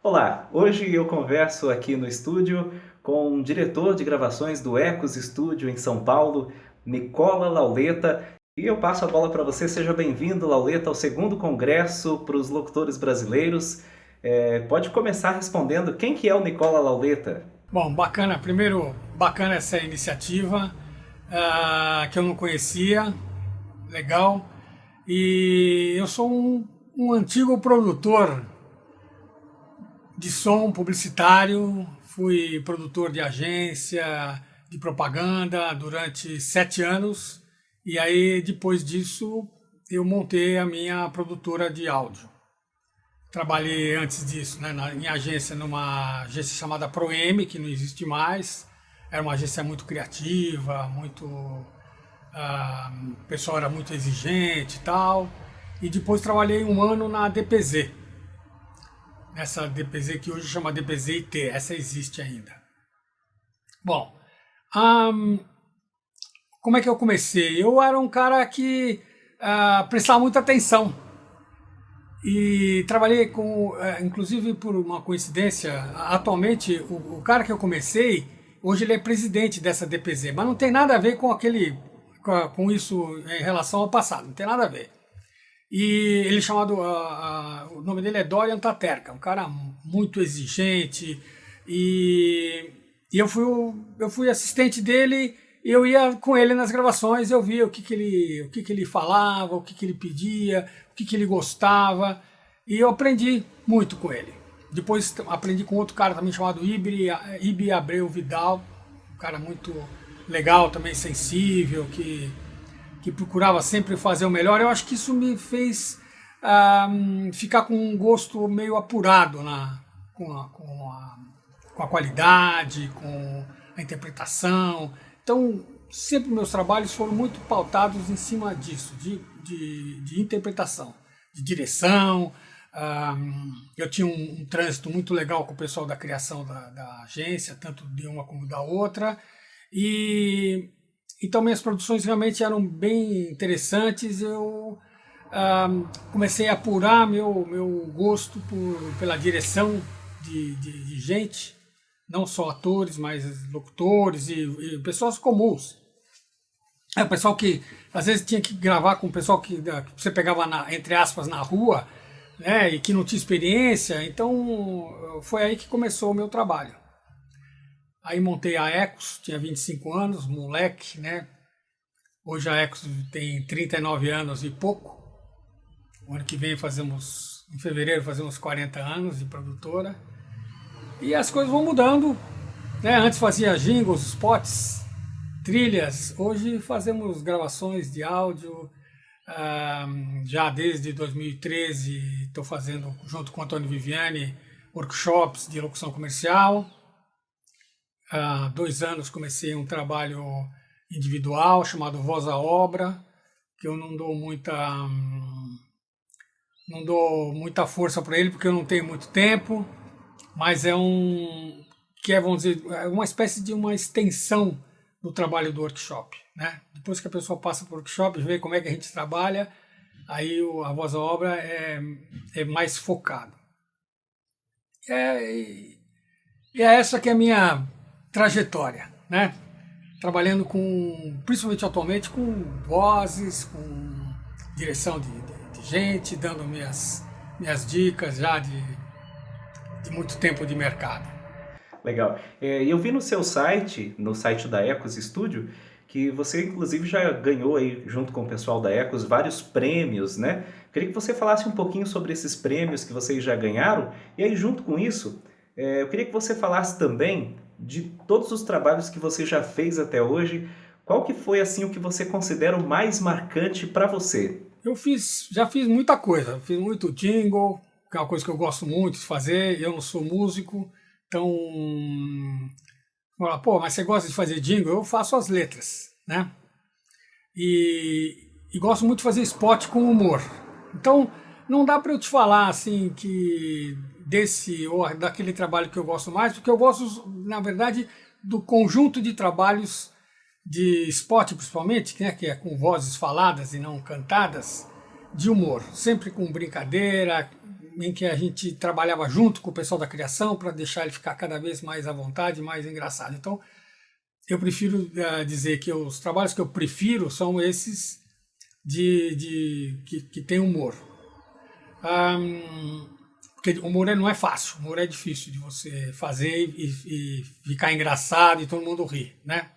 Olá, hoje eu converso aqui no estúdio com o diretor de gravações do Ecos Estúdio em São Paulo, Nicola Lauleta, e eu passo a bola para você. Seja bem-vindo, Lauleta, ao segundo congresso para os locutores brasileiros. Pode começar respondendo quem que é o Nicola Lauleta? Bom, bacana. Primeiro, bacana essa iniciativa, que eu não conhecia, legal. E eu sou um antigo produtor de som publicitário, fui produtor de agência de propaganda durante 7 anos e aí depois disso eu montei a minha produtora de áudio. Trabalhei antes disso, né, em agência, numa agência chamada ProM, que não existe mais. Era uma agência muito criativa, o pessoal era muito exigente e tal. E depois trabalhei um ano na DPZ, nessa DPZ que hoje chama DPZ IT, essa existe ainda. Bom, como é que eu comecei? Eu era um cara que prestava muita atenção. E trabalhei com, inclusive por uma coincidência, atualmente o cara que eu comecei, hoje ele é presidente dessa DPZ, mas não tem nada a ver com com isso em relação ao passado, não tem nada a ver. E ele chamado, o nome dele é Dorian Taterka, um cara muito exigente, e eu fui assistente dele. Eu ia com ele nas gravações, eu via o que ele falava, o que ele pedia, o que ele gostava, e eu aprendi muito com ele. Depois aprendi com outro cara também chamado Ibi Abreu Vidal, um cara muito legal, também sensível, que procurava sempre fazer o melhor. Eu acho que isso me fez ficar com um gosto meio apurado com a qualidade, com a interpretação. Então, sempre meus trabalhos foram muito pautados em cima disso, de interpretação, de direção. Eu tinha um trânsito muito legal com o pessoal da criação da agência, tanto de uma como da outra. Então, minhas produções realmente eram bem interessantes. Eu comecei a apurar meu gosto pela direção de gente, não só atores, mas locutores e pessoas comuns. O pessoal que às vezes tinha que gravar com o pessoal que você pegava, entre aspas, na rua, né, e que não tinha experiência. Então foi aí que começou o meu trabalho. Aí montei a Ecos, tinha 25 anos, moleque, né? Hoje a Ecos tem 39 anos e pouco. O ano que vem em fevereiro fazemos 40 anos de produtora. E as coisas vão mudando, né? Antes fazia jingles, spots, trilhas. Hoje fazemos gravações de áudio. Já desde 2013 estou fazendo, junto com o Antônio Viviani, workshops de locução comercial. Há 2 anos comecei um trabalho individual chamado Voz à Obra, que eu não dou muita força para ele porque eu não tenho muito tempo. Mas vamos dizer, é uma espécie de uma extensão do trabalho do workshop, né? Depois que a pessoa passa por workshop, vê como é que a gente trabalha, aí a Voz à Obra é mais focado. E é essa que é a minha trajetória, né? Trabalhando principalmente atualmente, com vozes, com direção de gente, dando minhas dicas já de muito tempo de mercado. Legal. Eu vi no seu site, no site da Ecos Studio, que você inclusive já ganhou aí, junto com o pessoal da Ecos, vários prêmios, né? Queria que você falasse um pouquinho sobre esses prêmios que vocês já ganharam, e aí junto com isso, eu queria que você falasse também de todos os trabalhos que você já fez até hoje, qual que foi assim o que você considera o mais marcante para você? Já fiz muita coisa, fiz muito jingle, que é uma coisa que eu gosto muito de fazer. Eu não sou músico, então, fala, pô, mas você gosta de fazer jingle? Eu faço as letras, né? E gosto muito de fazer spot com humor. Então, não dá para eu te falar assim que desse ou daquele trabalho que eu gosto mais, porque eu gosto, na verdade, do conjunto de trabalhos de spot, principalmente, né, que é com vozes faladas e não cantadas, de humor, sempre com brincadeira, em que a gente trabalhava junto com o pessoal da criação para deixar ele ficar cada vez mais à vontade, mais engraçado. Então, eu prefiro dizer que os trabalhos que eu prefiro são esses que tem humor. Porque humor não é fácil, humor é difícil de você fazer e ficar engraçado e todo mundo rir, né?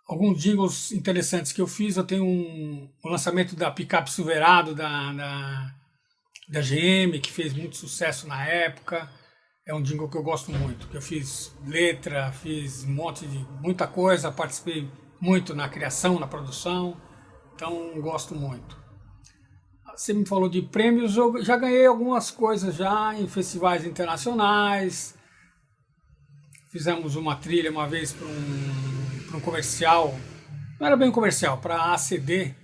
Alguns jingles interessantes que eu fiz, eu tenho o lançamento da picape Silverado da GM, que fez muito sucesso na época. É um jingle que eu gosto muito, que eu fiz letra, fiz muita coisa, participei muito na criação, na produção, então gosto muito. Você me falou de prêmios, eu já ganhei algumas coisas já em festivais internacionais. Fizemos uma trilha uma vez para um comercial, não era bem um comercial, para a ACD,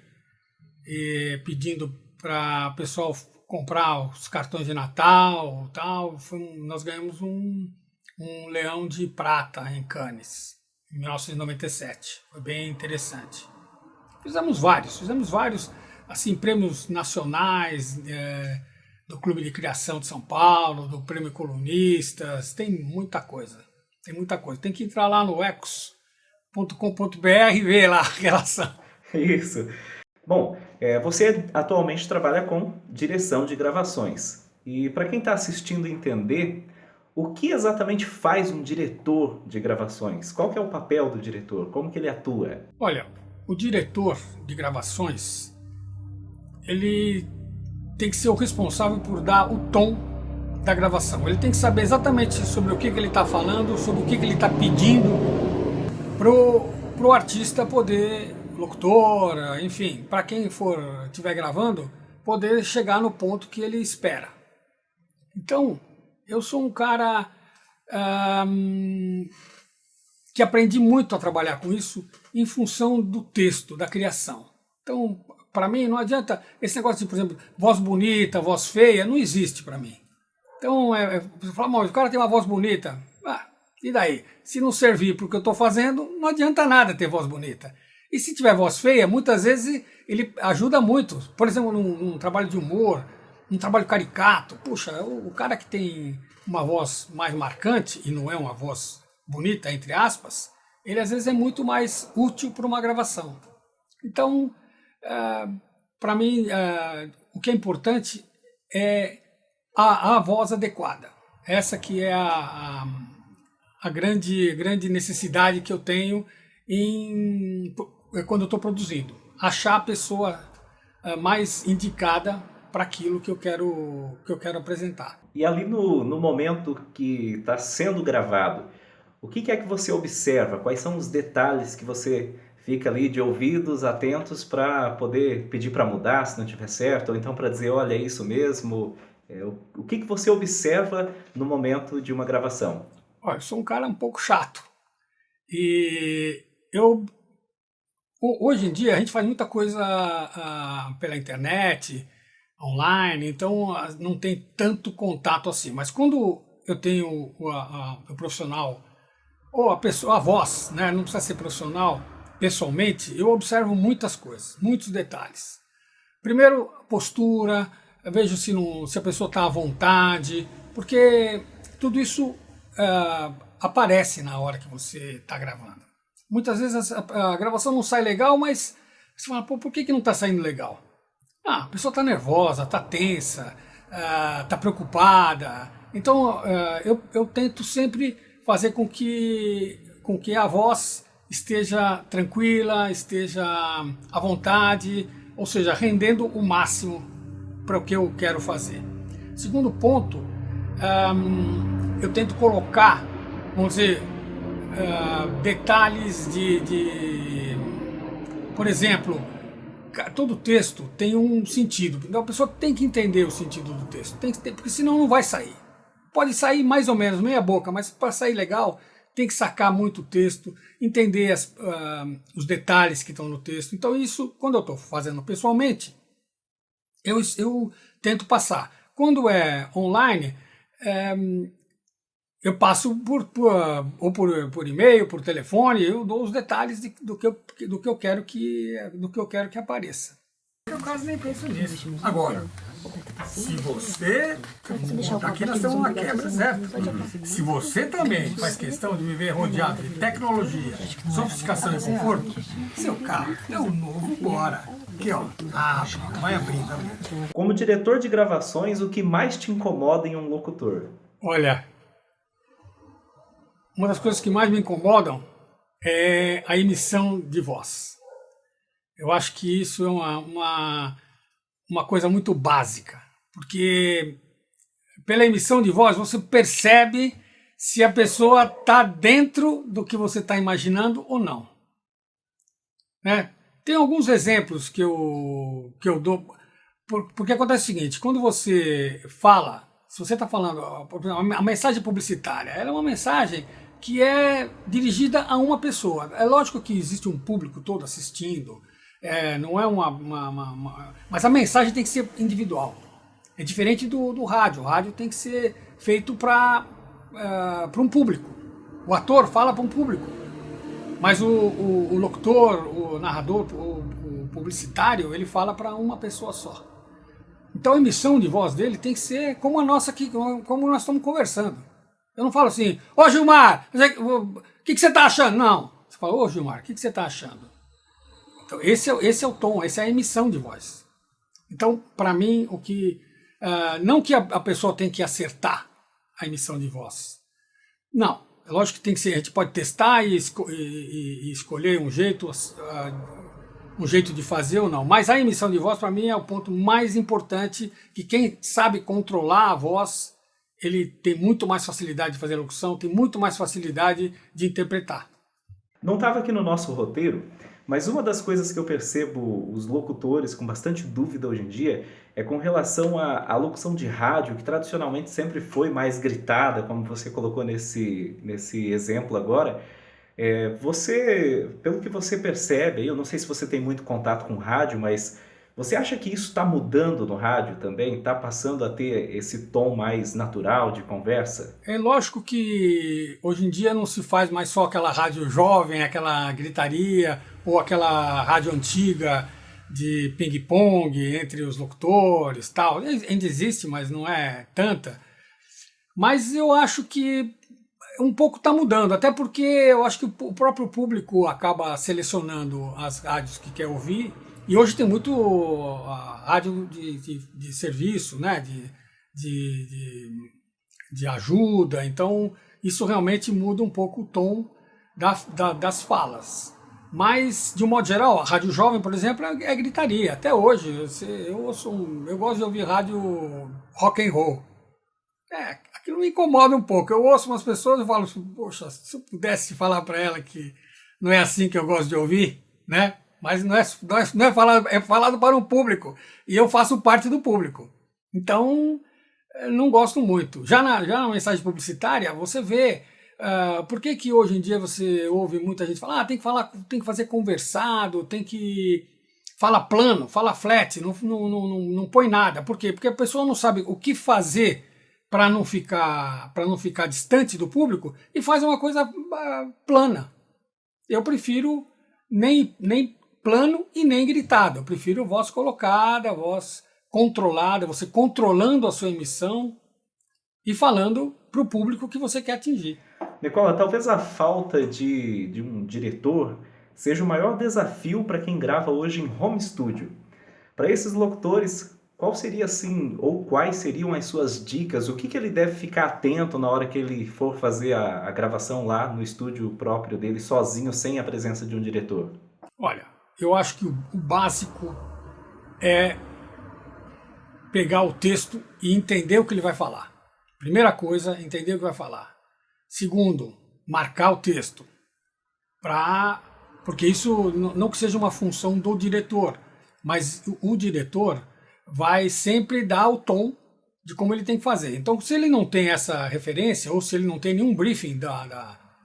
pedindo para o pessoal comprar os cartões de Natal e tal. Nós ganhamos um Leão de Prata em Cannes, em 1997. Foi bem interessante. Fizemos vários assim, prêmios nacionais, do Clube de Criação de São Paulo, do Prêmio Colunistas, tem muita coisa. Tem que entrar lá no ecos.com.br e ver lá a relação. Isso. Bom, você atualmente trabalha com direção de gravações. E para quem está assistindo entender, o que exatamente faz um diretor de gravações? Qual que é o papel do diretor? Como que ele atua? Olha, o diretor de gravações, ele tem que ser o responsável por dar o tom da gravação. Ele tem que saber exatamente sobre o que ele está falando, sobre o que ele está pedindo pro artista poder, locutor, enfim, para quem estiver gravando, poder chegar no ponto que ele espera. Então, eu sou um cara que aprendi muito a trabalhar com isso em função do texto, da criação. Então, para mim, não adianta esse negócio de, por exemplo, voz bonita, voz feia, não existe para mim. Então, você fala, mas o cara tem uma voz bonita. E daí? Se não servir para o que eu estou fazendo, não adianta nada ter voz bonita. E se tiver voz feia, muitas vezes ele ajuda muito. Por exemplo, num trabalho de humor, num trabalho caricato. Puxa, o cara que tem uma voz mais marcante, e não é uma voz bonita, entre aspas, ele às vezes é muito mais útil para uma gravação. Então, para mim, o que é importante é a voz adequada. Essa que é a grande necessidade que eu tenho quando eu estou produzindo. Achar a pessoa mais indicada para aquilo que eu quero apresentar. E ali no momento que está sendo gravado, o que é que você observa? Quais são os detalhes que você fica ali de ouvidos atentos para poder pedir para mudar se não estiver certo, ou então para dizer, olha, é isso mesmo? O que você observa no momento de uma gravação? Olha, eu sou um cara um pouco chato. E hoje em dia a gente faz muita coisa pela internet, online, então não tem tanto contato assim. Mas quando eu tenho o profissional, ou a voz, né, não precisa ser profissional, pessoalmente, eu observo muitas coisas, muitos detalhes. Primeiro, postura, eu vejo se a pessoa está à vontade, porque tudo isso aparece na hora que você está gravando. Muitas vezes a gravação não sai legal, mas você fala, pô, por que não está saindo legal? A pessoa está nervosa, está tensa, está preocupada. Então eu tento sempre fazer com que a voz esteja tranquila, esteja à vontade, ou seja, rendendo o máximo para o que eu quero fazer. Segundo ponto, eu tento colocar, vamos dizer, detalhes por exemplo, todo texto tem um sentido, então a pessoa tem que entender o sentido do texto, porque senão não vai sair. Pode sair mais ou menos, meia boca, mas para sair legal, tem que sacar muito o texto, entender os detalhes que estão no texto. Então isso, quando eu estou fazendo pessoalmente, eu tento passar. Quando é online, eu passo por e-mail, por telefone, eu dou os detalhes do que eu quero que apareça. Eu quase nem penso nisso. Agora, Se você, aqui nós temos uma quebra, certo? Se você também faz questão de viver rodeado de tecnologia, sofisticação e conforto, seu carro é um novo Bora. Aqui, ó, vai abrindo. Como diretor de gravações, o que mais te incomoda em um locutor? Olha, uma das coisas que mais me incomodam é a emissão de voz. Eu acho que isso é uma coisa muito básica, porque pela emissão de voz você percebe se a pessoa está dentro do que você está imaginando ou não. Né? Tem alguns exemplos que eu dou, porque acontece o seguinte, quando você fala, se você está falando, a mensagem publicitária, ela é uma mensagem que é dirigida a uma pessoa. É lógico que existe um público todo assistindo, não é mas a mensagem tem que ser individual. É diferente do rádio. O rádio tem que ser feito para um público. O ator fala para um público. Mas o locutor, o narrador, o publicitário, ele fala para uma pessoa só. Então a emissão de voz dele tem que ser como a nossa aqui, como nós estamos conversando. Eu não falo assim, ô Gilmar, o que você está achando? Não. Você fala, ô Gilmar, o que você está achando? Então, esse é o tom, essa é a emissão de voz. Então, para mim, não que a pessoa tem que acertar a emissão de voz. Não. É lógico que tem que ser, a gente pode testar e escolher um jeito de fazer ou não. Mas a emissão de voz, para mim, é o ponto mais importante, que quem sabe controlar a voz, ele tem muito mais facilidade de fazer locução, tem muito mais facilidade de interpretar. Não estava aqui no nosso roteiro, mas uma das coisas que eu percebo os locutores com bastante dúvida hoje em dia é com relação à locução de rádio, que tradicionalmente sempre foi mais gritada, como você colocou nesse exemplo agora. Você, pelo que você percebe, eu não sei se você tem muito contato com rádio, mas você acha que isso está mudando no rádio também? Está passando a ter esse tom mais natural de conversa? É lógico que hoje em dia não se faz mais só aquela rádio jovem, aquela gritaria, ou aquela rádio antiga de ping-pong entre os locutores, tal. Ainda existe, mas não é tanta. Mas eu acho que um pouco está mudando, até porque eu acho que o próprio público acaba selecionando as rádios que quer ouvir. E hoje tem muito rádio de serviço, né? de ajuda, então isso realmente muda um pouco o tom das falas. Mas, de um modo geral, a rádio jovem, por exemplo, é gritaria. Até hoje, eu gosto de ouvir rádio rock and roll. Aquilo me incomoda um pouco. Eu ouço umas pessoas e falo assim, poxa, se eu pudesse falar para ela que não é assim que eu gosto de ouvir, né? Mas não é falado, é falado para um público. E eu faço parte do público. Então, não gosto muito. Já na mensagem publicitária, você vê por que hoje em dia você ouve muita gente falar, tem que fazer conversado, tem que falar plano, fala flat, não põe nada. Por quê? Porque a pessoa não sabe o que fazer para não ficar distante do público e faz uma coisa plana. Eu prefiro nem plano e nem gritado. Eu prefiro voz colocada, voz controlada, você controlando a sua emissão e falando para o público que você quer atingir. Nicola, talvez a falta de um diretor seja o maior desafio para quem grava hoje em home studio. Para esses locutores, qual seria assim, ou quais seriam as suas dicas? O que ele deve ficar atento na hora que ele for fazer a gravação lá no estúdio próprio dele, sozinho, sem a presença de um diretor? Olha, eu acho que o básico é pegar o texto e entender o que ele vai falar. Primeira coisa, entender o que vai falar. Segundo, marcar o texto. Porque isso não que seja uma função do diretor, mas o diretor vai sempre dar o tom de como ele tem que fazer. Então, se ele não tem essa referência, ou se ele não tem nenhum briefing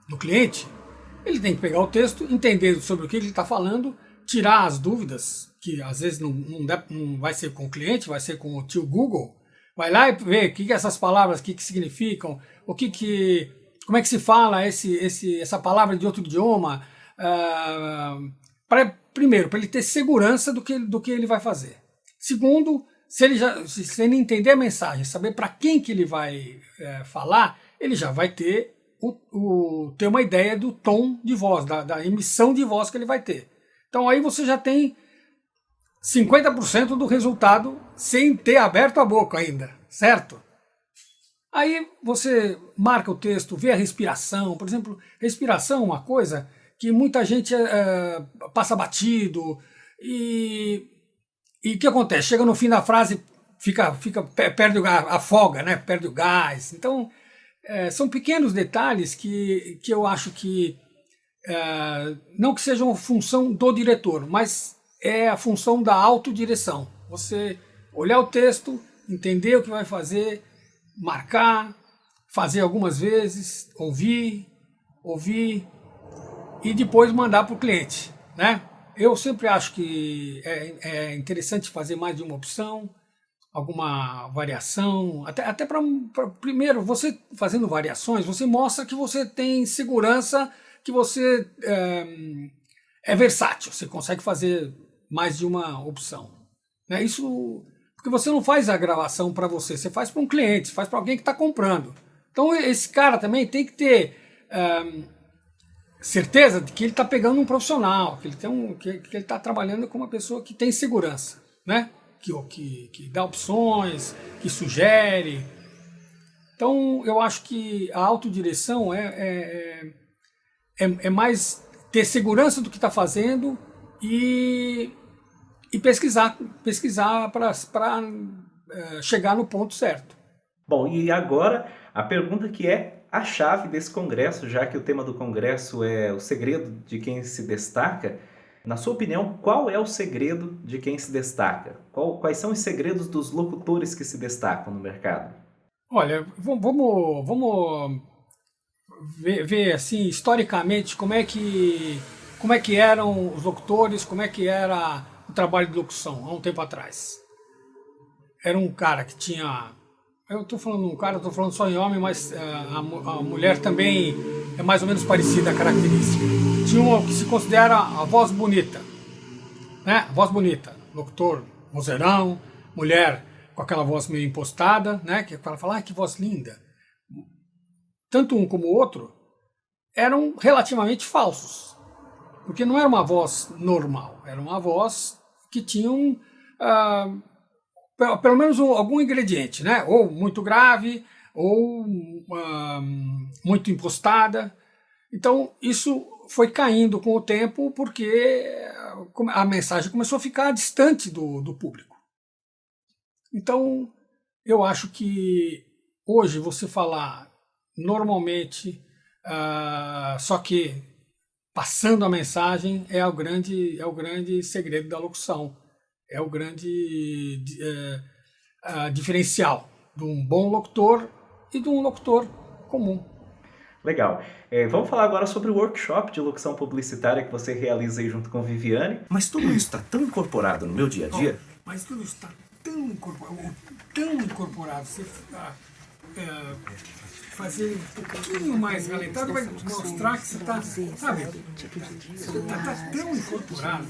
do cliente, ele tem que pegar o texto, entender sobre o que ele está falando, tirar as dúvidas, que às vezes não vai ser com o cliente, vai ser com o tio Google. Vai lá e vê o que essas palavras, o que significam, como é que se fala essa palavra de outro idioma. Primeiro, para ele ter segurança do que ele vai fazer. Segundo, se ele entender a mensagem, saber para quem que ele vai falar, ele já vai ter, ter uma ideia do tom de voz, da emissão de voz que ele vai ter. Então aí você já tem 50% do resultado sem ter aberto a boca ainda, certo? Aí você marca o texto, vê a respiração. Por exemplo, respiração é uma coisa que muita gente passa batido e o que acontece? Chega no fim da frase, perde afoga, né? Perde o gás. Então, são pequenos detalhes que eu acho que não que sejam função do diretor, mas é a função da autodireção. Você olhar o texto, entender o que vai fazer, marcar, fazer algumas vezes, ouvir e depois mandar para o cliente, né? Eu sempre acho que é interessante fazer mais de uma opção, alguma variação, até para primeiro, você fazendo variações, você mostra que você tem segurança, que você é versátil, você consegue fazer mais de uma opção, né? Isso porque você não faz a gravação para você faz para um cliente, você faz para alguém que está comprando. Então esse cara também tem que ter certeza de que ele está pegando um profissional, que ele está trabalhando com uma pessoa que tem segurança, né? Que dá opções, que sugere. Então eu acho que a autodireção é mais ter segurança do que está fazendo e pesquisar para chegar no ponto certo. Bom, e agora a pergunta que é a chave desse congresso, já que o tema do congresso é o segredo de quem se destaca. Na sua opinião, qual é o segredo de quem se destaca? Quais são os segredos dos locutores que se destacam no mercado? Olha, vamos ver assim, historicamente, como é que eram os locutores, como é que era o trabalho de locução há um tempo atrás. Era um cara que tinha... Eu estou falando um cara, estou falando só em homem, mas a mulher também é mais ou menos parecida a característica. Tinha uma que se considera a voz bonita, né? Voz bonita, locutor, vozeirão, mulher com aquela voz meio impostada, né? Que o cara fala, que voz linda. Tanto um como o outro eram relativamente falsos, porque não era uma voz normal, era uma voz que tinha pelo menos algum ingrediente, né? Ou muito grave, ou muito impostada. Então isso foi caindo com o tempo porque a mensagem começou a ficar distante do público. Então eu acho que hoje você falar normalmente, só que passando a mensagem é o grande segredo da locução. É o grande diferencial de um bom locutor e de um locutor comum. Legal. Vamos falar agora sobre o workshop de locução publicitária que você realiza aí junto com Viviane. Mas tudo isso está tão incorporado no meu dia a dia? Mas tudo isso está tão incorporado. Você fazer um pouquinho mais ralentado vai mostrar que você está, sabe, você está tão incorporado.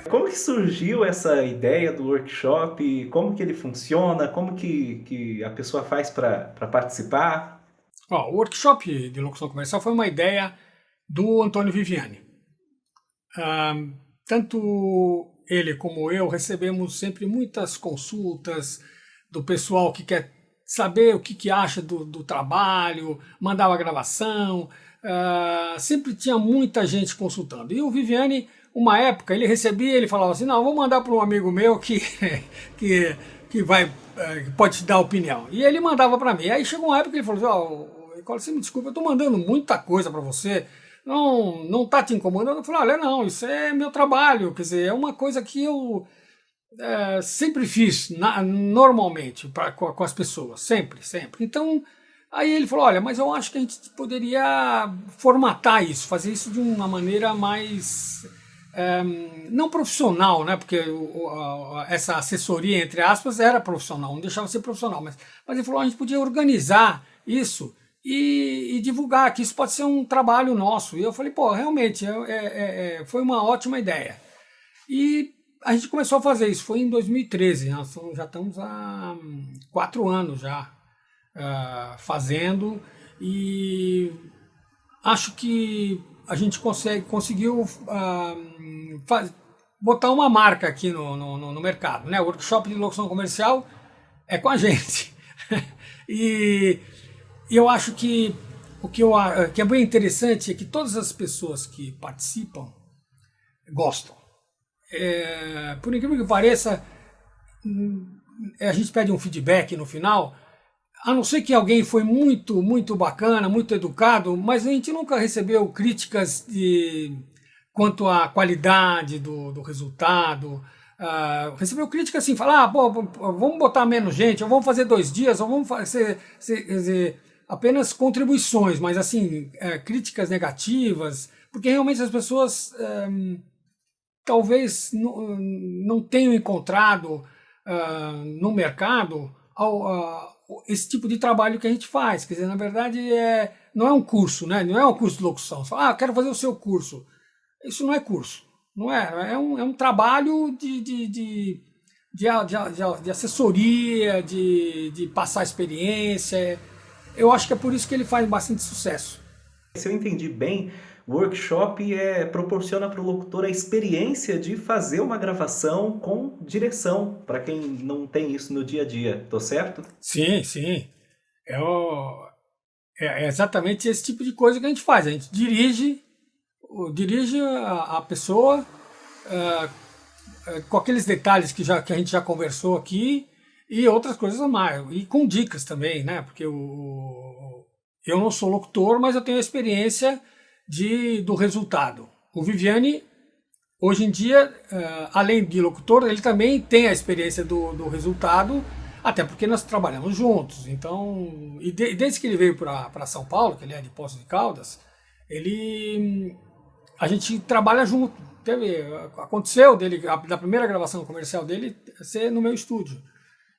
Como que surgiu essa ideia do workshop? Como que ele funciona? Como que a pessoa faz para participar? O workshop de locução comercial foi uma ideia do Antônio Viviani. Tanto ele como eu recebemos sempre muitas consultas do pessoal que quer saber o que acha do trabalho, mandava gravação, sempre tinha muita gente consultando. E o Viviani, uma época, ele recebia, ele falava assim, não, vou mandar para um amigo meu que pode te dar opinião. E ele mandava para mim. Aí chegou uma época que ele falou assim, você me desculpa, eu estou mandando muita coisa para você, não está te incomodando? Eu falei, olha, não, isso é meu trabalho, quer dizer, é uma coisa que eu sempre fiz, normalmente, com as pessoas, sempre. Então, aí ele falou, olha, mas eu acho que a gente poderia formatar isso, fazer isso de uma maneira mais, não profissional, né? Porque essa assessoria, entre aspas, era profissional, não deixava de ser profissional, mas ele falou, a gente podia organizar isso e divulgar, que isso pode ser um trabalho nosso. E eu falei, realmente, foi uma ótima ideia. E a gente começou a fazer isso, foi em 2013, nós já estamos há 4 anos já fazendo, e acho que a gente conseguiu botar uma marca aqui no mercado, né? O workshop de locução comercial é com a gente. E eu acho que que é bem interessante é que todas as pessoas que participam gostam. Por incrível que pareça, a gente pede um feedback no final, a não ser que alguém foi muito bacana, muito educado, mas a gente nunca recebeu críticas quanto à qualidade do resultado. Recebeu críticas assim, falar, vamos botar menos gente, ou vamos fazer 2 dias, ou vamos fazer quer dizer, apenas contribuições, mas assim, críticas negativas, porque realmente as pessoas talvez não tenham encontrado no mercado esse tipo de trabalho que a gente faz. Quer dizer, na verdade, não é um curso, né? Não é um curso de locução. Você fala, quero fazer o seu curso. Isso não é curso. Não é. É um trabalho de assessoria, de passar experiência. Eu acho que é por isso que ele faz bastante sucesso. Se eu entendi bem, o workshop proporciona para o locutor a experiência de fazer uma gravação com direção, para quem não tem isso no dia a dia, tô certo? Sim, sim. É exatamente esse tipo de coisa que a gente faz. A gente dirige a pessoa com aqueles detalhes que a gente já conversou aqui e outras coisas a mais. E com dicas também, né? Porque eu não sou locutor, mas eu tenho a experiência do resultado. O Viviane, hoje em dia, além de locutor, ele também tem a experiência do resultado, até porque nós trabalhamos juntos. Então, desde que ele veio para São Paulo, que ele é de Poços de Caldas, a gente trabalha junto. Aconteceu da primeira gravação comercial dele ser no meu estúdio.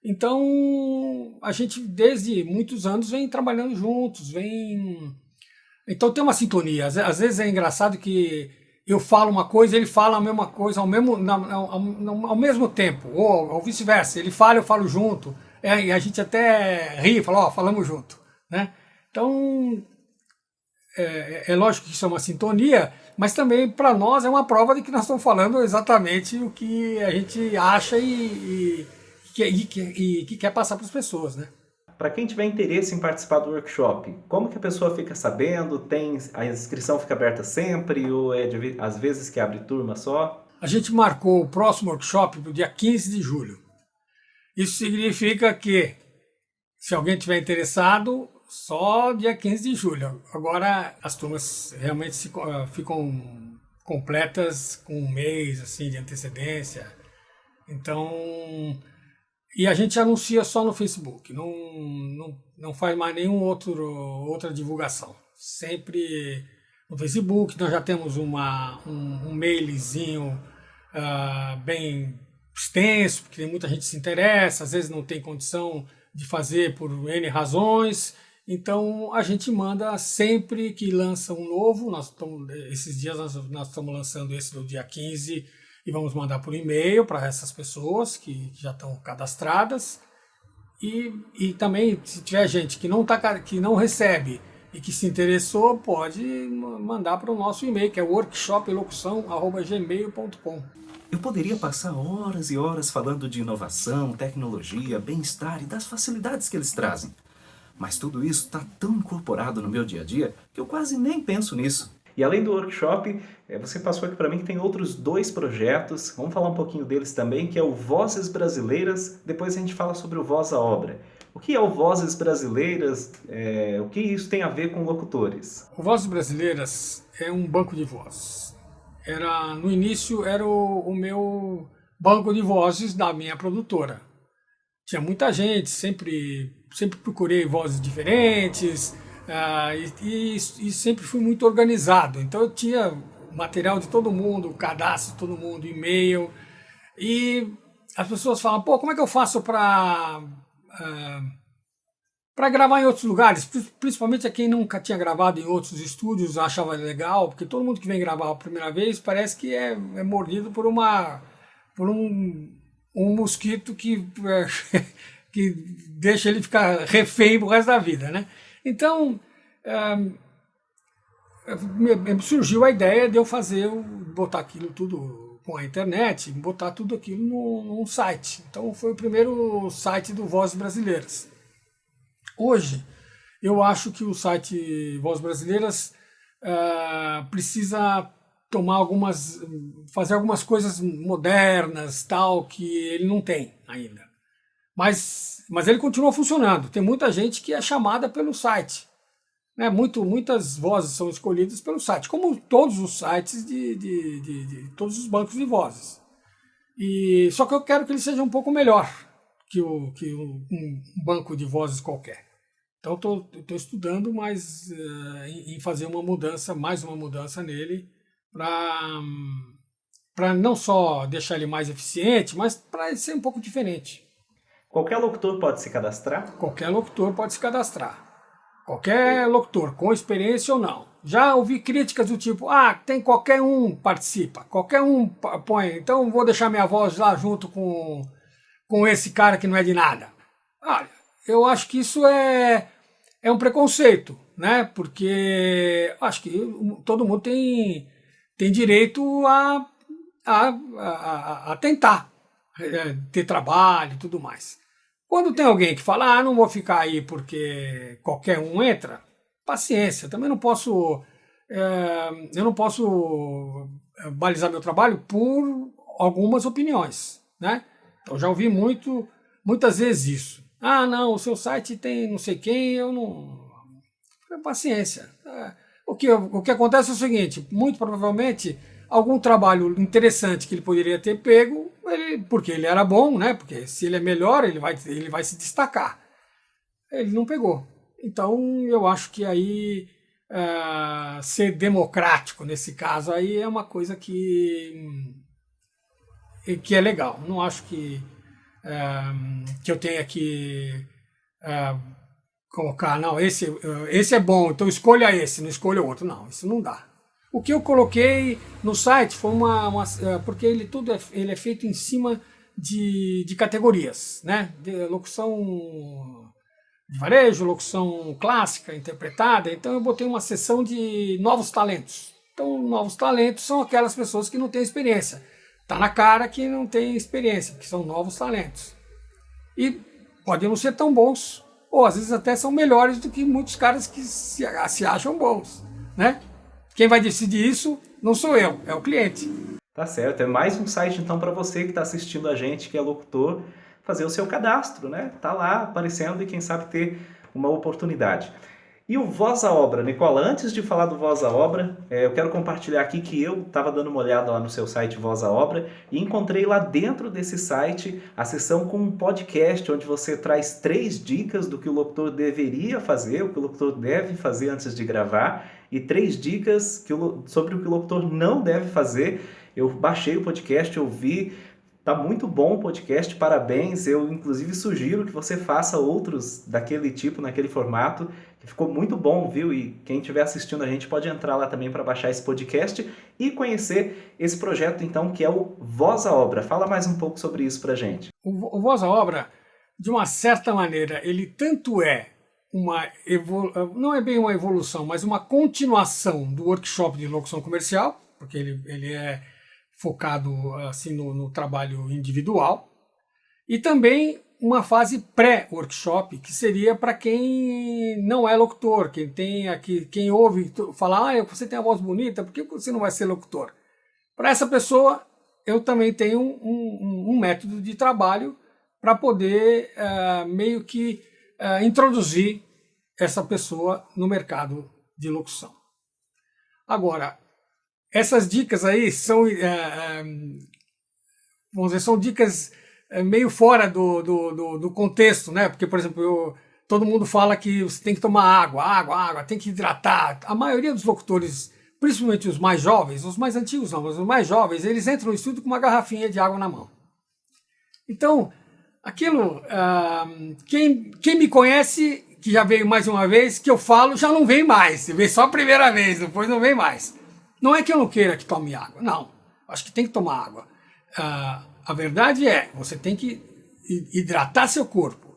Então, a gente, desde muitos anos, vem trabalhando juntos, Então tem uma sintonia. Às vezes é engraçado que eu falo uma coisa, ele fala a mesma coisa ao mesmo tempo, ou vice-versa. Ele fala, eu falo junto. E a gente até ri, fala, falamos junto, né? Então, é lógico que isso é uma sintonia, mas também para nós é uma prova de que nós estamos falando exatamente o que a gente acha e que quer passar para as pessoas, né? Para quem tiver interesse em participar do workshop, como que a pessoa fica sabendo? A inscrição fica aberta sempre ou às vezes que abre turma só? A gente marcou o próximo workshop para o dia 15 de julho. Isso significa que, se alguém tiver interessado, só dia 15 de julho. Agora, as turmas realmente ficam completas com um mês assim, de antecedência. Então, e a gente anuncia só no Facebook, não faz mais outra divulgação. Sempre no Facebook. Nós já temos um mailzinho bem extenso, porque muita gente se interessa, às vezes não tem condição de fazer por N razões. Então a gente manda sempre que lança um novo. Esses dias nós estamos lançando esse do dia 15 e vamos mandar por e-mail para essas pessoas que já estão cadastradas. E também, se tiver gente que não recebe e que se interessou, pode mandar para o nosso e-mail, que é workshoplocução@gmail.com. Eu poderia passar horas e horas falando de inovação, tecnologia, bem-estar e das facilidades que eles trazem. Mas tudo isso está tão incorporado no meu dia a dia que eu quase nem penso nisso. E além do workshop, você passou aqui para mim que tem outros 2 projetos, vamos falar um pouquinho deles também, que é o Vozes Brasileiras, depois a gente fala sobre o Voz à Obra. O que é o Vozes Brasileiras? O que isso tem a ver com locutores? O Vozes Brasileiras é um banco de vozes. No início era o meu banco de vozes da minha produtora. Tinha muita gente, sempre procurei vozes diferentes, e sempre fui muito organizado. Então eu tinha material de todo mundo, cadastro de todo mundo, e-mail. E as pessoas falam, como é que eu faço para gravar em outros lugares? Principalmente a quem nunca tinha gravado em outros estúdios, achava legal, porque todo mundo que vem gravar a primeira vez parece que é mordido por uma por um mosquito que, que deixa ele ficar refém pro resto da vida, né? Então, me surgiu a ideia de eu botar aquilo tudo com a internet, botar tudo aquilo num site. Então, foi o primeiro site do Vozes Brasileiras. Hoje, eu acho que o site Vozes Brasileiras precisa fazer algumas coisas modernas, tal, que ele não tem ainda. Mas ele continua funcionando. Tem muita gente que é chamada pelo site. Né? Muitas vozes são escolhidas pelo site, como todos os sites de todos os bancos de vozes. Só que eu quero que ele seja um pouco melhor que um banco de vozes qualquer. Então estou estudando em fazer mais uma mudança nele, para não só deixar ele mais eficiente, mas para ele ser um pouco diferente. Qualquer locutor pode se cadastrar? Qualquer locutor pode se cadastrar. Qualquer locutor, com experiência ou não. Já ouvi críticas do tipo, tem qualquer um participa, qualquer um põe, então vou deixar minha voz lá junto com esse cara que não é de nada. Olha, eu acho que isso é um preconceito, né? Porque acho que todo mundo tem direito a tentar ter trabalho e tudo mais. Quando tem alguém que fala, não vou ficar aí porque qualquer um entra, paciência, também não posso, eu não posso balizar meu trabalho por algumas opiniões, né? Eu já ouvi muitas vezes isso. Não, o seu site tem não sei quem, eu não... Paciência. O que acontece é o seguinte, muito provavelmente algum trabalho interessante que ele poderia ter pego, porque ele era bom, né? Porque se ele é melhor, ele vai se destacar. Ele não pegou. Então, eu acho que aí ser democrático nesse caso aí é uma coisa que é legal. Não acho que eu tenha que colocar, não, esse é bom, então escolha esse, não escolha o outro. Não, isso não dá. O que eu coloquei no site foi porque ele é feito em cima de categorias, né? De locução de varejo, locução clássica, interpretada. Então eu botei uma seção de novos talentos. Então, novos talentos são aquelas pessoas que não têm experiência. Tá na cara que não tem experiência, que são novos talentos. E podem não ser tão bons, ou às vezes até são melhores do que muitos caras que se acham bons, né? Quem vai decidir isso não sou eu, é o cliente. Tá certo, é mais um site então para você que está assistindo a gente, que é locutor, fazer o seu cadastro, né? Tá lá aparecendo e quem sabe ter uma oportunidade. E o Voz à Obra, Nicola, antes de falar do Voz à Obra, eu quero compartilhar aqui que eu estava dando uma olhada lá no seu site Voz à Obra e encontrei lá dentro desse site a seção com um podcast onde você traz 3 dicas do que o locutor deveria fazer, o que o locutor deve fazer antes de gravar e 3 dicas sobre o que o locutor não deve fazer. Eu baixei o podcast, ouvi, tá muito bom o podcast, parabéns. Eu inclusive sugiro que você faça outros daquele tipo, naquele formato, que ficou muito bom, viu? E quem estiver assistindo a gente pode entrar lá também para baixar esse podcast e conhecer esse projeto então que é o Voz à Obra. Fala mais um pouco sobre isso pra gente. O Voz à Obra, de uma certa maneira, ele tanto é não é bem uma evolução, mas uma continuação do workshop de locução comercial, porque ele é focado assim no trabalho individual, e também uma fase pré-workshop, que seria para quem não é locutor, quem ouve falar, você tem a voz bonita, por que você não vai ser locutor? Para essa pessoa, eu também tenho um método de trabalho para poder meio que introduzir essa pessoa no mercado de locução. Agora, essas dicas aí são, vamos dizer, são dicas meio fora do contexto, né? Porque, por exemplo, todo mundo fala que você tem que tomar água, tem que hidratar. A maioria dos locutores, principalmente os mais jovens, os mais antigos não, mas os mais jovens, eles entram no estúdio com uma garrafinha de água na mão. Então, aquilo, quem me conhece, que já veio mais uma vez, que eu falo, já não vem mais. Veio só a primeira vez, depois não vem mais. Não é que eu não queira que tome água, não. Acho que tem que tomar água. A verdade é, você tem que hidratar seu corpo.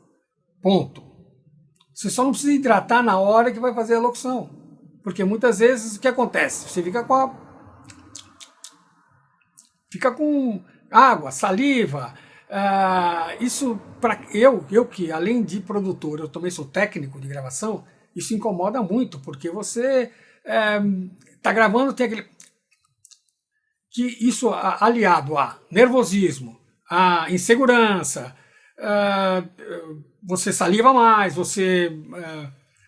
Ponto. Você só não precisa hidratar na hora que vai fazer a locução. Porque muitas vezes o que acontece? Você fica com água, saliva. Isso, para eu que além de produtor, eu também sou técnico de gravação, isso incomoda muito, porque você está gravando, tem aquele... que isso aliado a nervosismo, a insegurança, você saliva mais, você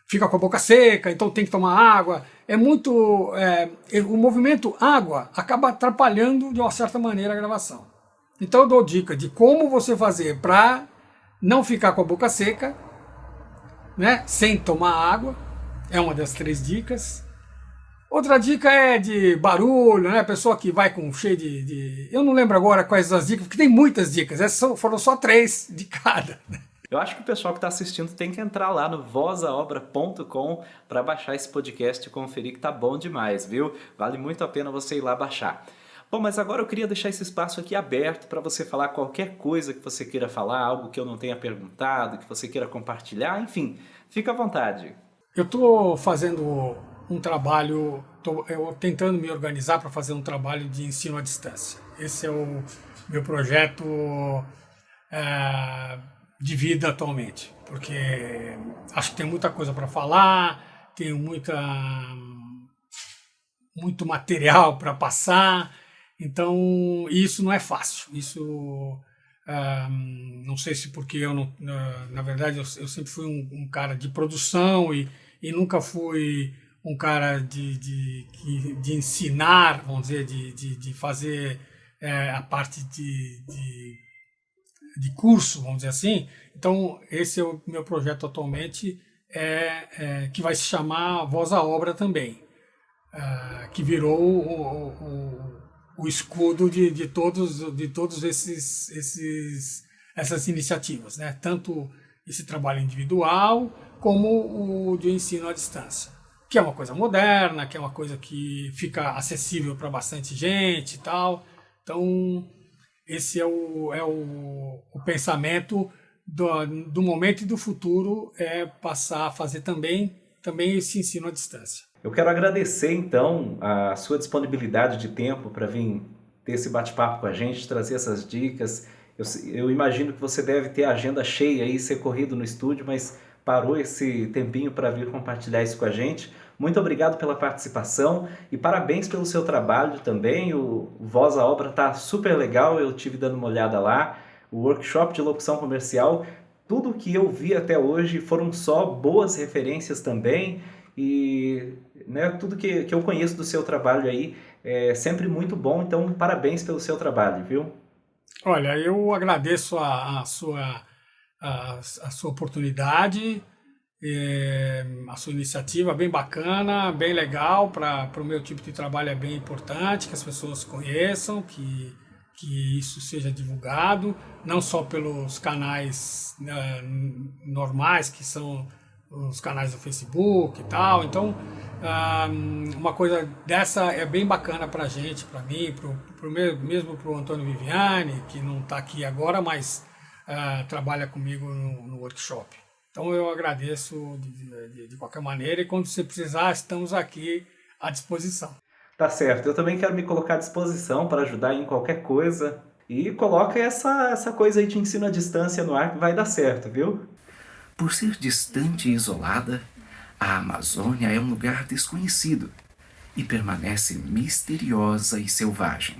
fica com a boca seca, então tem que tomar água. O movimento água acaba atrapalhando de uma certa maneira a gravação. Então eu dou dica de como você fazer para não ficar com a boca seca, né, sem tomar água, é uma das 3 dicas. Outra dica é de barulho, né? A pessoa que vai com cheio de... Eu não lembro agora quais as dicas, porque tem muitas dicas. Essas foram só 3 de cada. Eu acho que o pessoal que está assistindo tem que entrar lá no vozaobra.com para baixar esse podcast e conferir que tá bom demais, viu? Vale muito a pena você ir lá baixar. Bom, mas agora eu queria deixar esse espaço aqui aberto para você falar qualquer coisa que você queira falar, algo que eu não tenha perguntado, que você queira compartilhar, enfim, fica à vontade. Eu estou fazendo um trabalho, estou tentando me organizar para fazer um trabalho de ensino à distância. Esse é o meu projeto de vida atualmente, porque acho que tem muita coisa para falar, tenho muito material para passar, então isso não é fácil. Isso não sei se porque eu não, na verdade eu sempre fui um cara de produção e nunca fui um cara de ensinar, vamos dizer, de fazer a parte de curso, vamos dizer assim. Então, esse é o meu projeto atualmente, que vai se chamar Voz à Obra também, que virou o escudo de todos essas iniciativas, né? Tanto esse trabalho individual como o de ensino à distância, que é uma coisa moderna, que é uma coisa que fica acessível para bastante gente e tal. Então, esse é o pensamento do momento e do futuro, passar a fazer também esse ensino à distância. Eu quero agradecer, então, a sua disponibilidade de tempo para vir ter esse bate-papo com a gente, trazer essas dicas. Eu imagino que você deve ter a agenda cheia e ser corrido no estúdio, mas parou esse tempinho para vir compartilhar isso com a gente. Muito obrigado pela participação e parabéns pelo seu trabalho também. O Voz à Obra está super legal, eu tive dando uma olhada lá. O workshop de locução comercial, tudo que eu vi até hoje foram só boas referências também. E né, tudo que eu conheço do seu trabalho aí é sempre muito bom, então parabéns pelo seu trabalho, viu? Olha, eu agradeço a sua oportunidade, a sua iniciativa bem bacana, bem legal, para o meu tipo de trabalho é bem importante que as pessoas conheçam, que isso seja divulgado, não só pelos canais normais, que são os canais do Facebook e tal. Então, uma coisa dessa é bem bacana para a gente, para mim, mesmo para o Antônio Viviani, que não está aqui agora, mas trabalha comigo no workshop. Então eu agradeço de qualquer maneira, e quando você precisar, estamos aqui à disposição. Tá certo, eu também quero me colocar à disposição para ajudar em qualquer coisa. E coloca essa coisa aí de ensino à distância no ar que vai dar certo, viu? Por ser distante e isolada, a Amazônia é um lugar desconhecido e permanece misteriosa e selvagem.